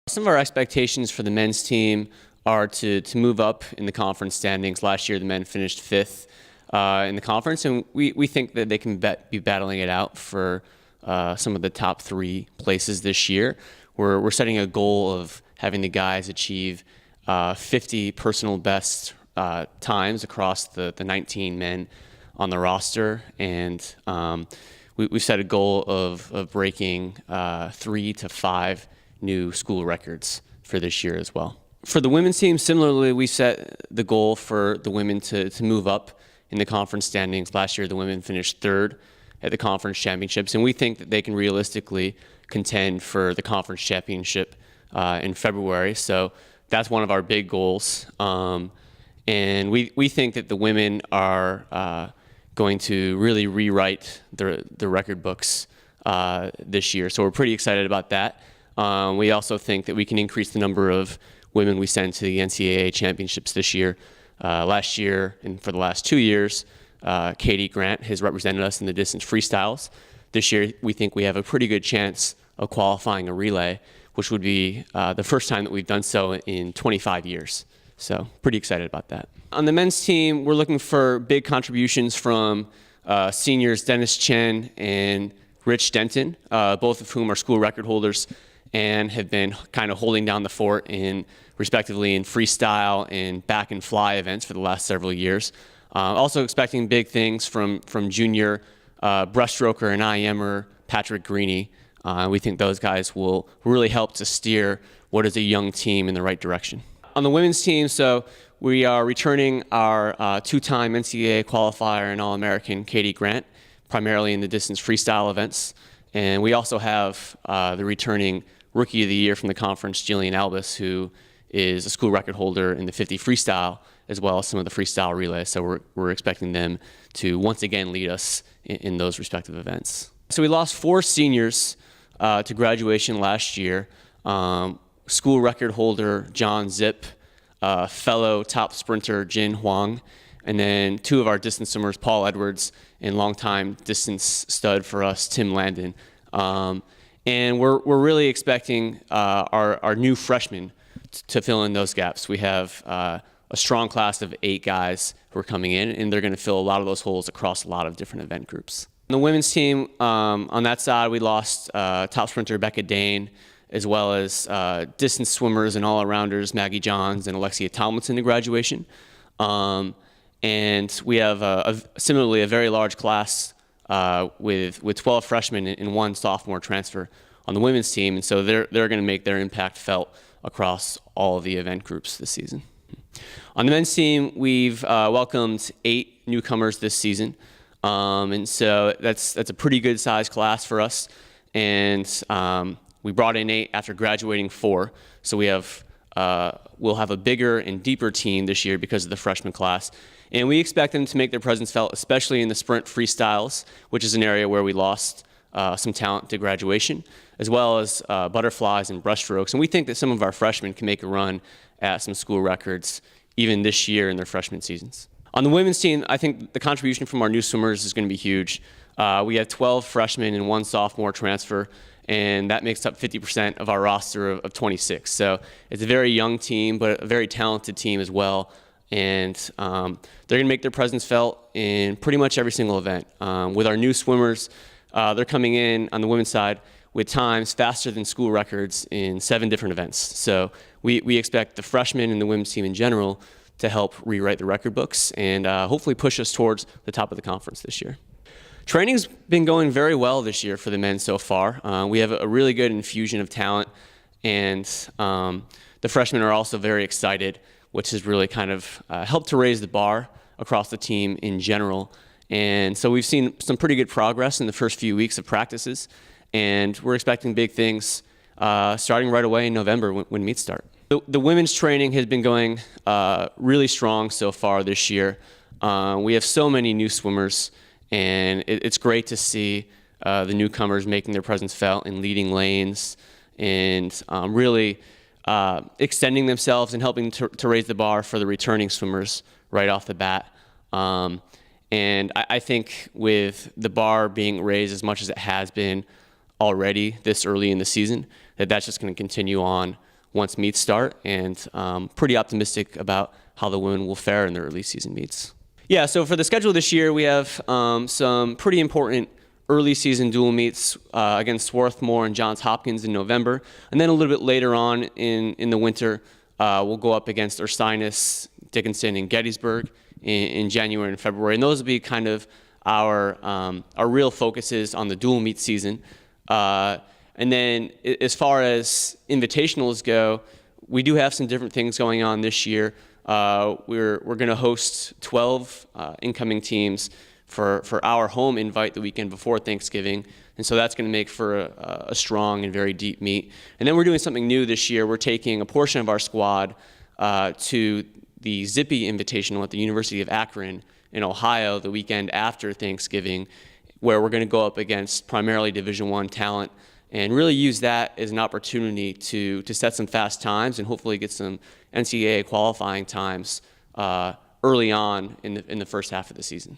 Some of our expectations for the men's team are to move up in the conference standings. Last year, the men finished 5th in the conference, and we think that they can be battling it out for some of the top 3 places this year. We're setting a goal of having the guys achieve 50 personal best times across the 19 men on the roster, and we've set a goal of breaking 3 to 5 new school records for this year as well. For the women's team, similarly, we set the goal for the women to move up in the conference standings. Last year, the women finished 3rd at the conference championships, and we think that they can realistically contend for the conference championship in February. So that's one of our big goals. And we think that the women are going to really rewrite the record books this year. So we're pretty excited about that. We also think that we can increase the number of women we send to the NCAA championships this year. Last year, and for the last 2 years, Katie Grant has represented us in the distance freestyles. This year, we think we have a pretty good chance of qualifying a relay, which would be the first time that we've done so in 25 years. So pretty excited about that. On the men's team, we're looking for big contributions from seniors Dennis Chen and Rich Denton, both of whom are school record holders and have been kind of holding down the fort respectively in freestyle and back and fly events for the last several years. Also expecting big things from junior breaststroker and IMer Patrick Greeny. We think those guys will really help to steer what is a young team in the right direction. On the women's team, so we are returning our 2-time NCAA qualifier and All-American Katie Grant, primarily in the distance freestyle events. And we also have the returning Rookie of the Year from the conference, Jillian Albus, who is a school record holder in the 50 freestyle, as well as some of the freestyle relays. So we're expecting them to once again lead us in those respective events. So we lost 4 seniors to graduation last year. School record holder John Zip, fellow top sprinter Jin Huang, and then 2 of our distance swimmers, Paul Edwards and longtime distance stud for us, Tim Landon. And we're really expecting our new freshmen to fill in those gaps. We have a strong class of 8 guys who are coming in, and they're going to fill a lot of those holes across a lot of different event groups. On the women's team, on that side, we lost top sprinter Becca Dane, as well as distance swimmers and all-arounders Maggie Johns and Alexia Tomlinson to graduation. And we have similarly a very large class with 12 freshmen and 1 sophomore transfer on the women's team, and so they're going to make their impact felt across all of the event groups this season. On the men's team, we've welcomed 8 newcomers this season, and so that's a pretty good size class for us. And we brought in 8 after graduating 4, so we'll have a bigger and deeper team this year because of the freshman class. And we expect them to make their presence felt, especially in the sprint freestyles, which is an area where we lost some talent to graduation, as well as butterflies and breaststrokes. And we think that some of our freshmen can make a run at some school records even this year in their freshman seasons. On the women's team, I think the contribution from our new swimmers is going to be huge. We have 12 freshmen and 1 sophomore transfer, and that makes up 50% of our roster of 26. So it's a very young team, but a very talented team as well. And they're going to make their presence felt in pretty much every single event. With our new swimmers, they're coming in on the women's side with times faster than school records in 7 different events. So we expect the freshmen and the women's team in general to help rewrite the record books and hopefully push us towards the top of the conference this year. Training's been going very well this year for the men so far. We have a really good infusion of talent, and the freshmen are also very excited, which has really kind of helped to raise the bar across the team in general. And so we've seen some pretty good progress in the first few weeks of practices, and we're expecting big things starting right away in November when meets start. The women's training has been going really strong so far this year. We have so many new swimmers, and it's great to see the newcomers making their presence felt in leading lanes and really extending themselves and helping to raise the bar for the returning swimmers right off the bat. And I think with the bar being raised as much as it has been already this early in the season, that's just going to continue on once meets start, and pretty optimistic about how the women will fare in their early season meets. Yeah, so for the schedule this year, we have some pretty important early season dual meets against Swarthmore and Johns Hopkins in November. And then a little bit later on in the winter, we'll go up against Ursinus, Dickinson, and Gettysburg in January and February. And those will be kind of our real focuses on the dual meet season. And then as far as invitationals go, we do have some different things going on this year. We're going to host 12 incoming teams for our home invite the weekend before Thanksgiving. And so that's going to make for a strong and very deep meet. And then we're doing something new this year. We're taking a portion of our squad to the Zippy Invitational at the University of Akron in Ohio the weekend after Thanksgiving, where we're going to go up against primarily Division I talent and really use that as an opportunity to set some fast times and hopefully get some NCAA qualifying times early on in the first half of the season.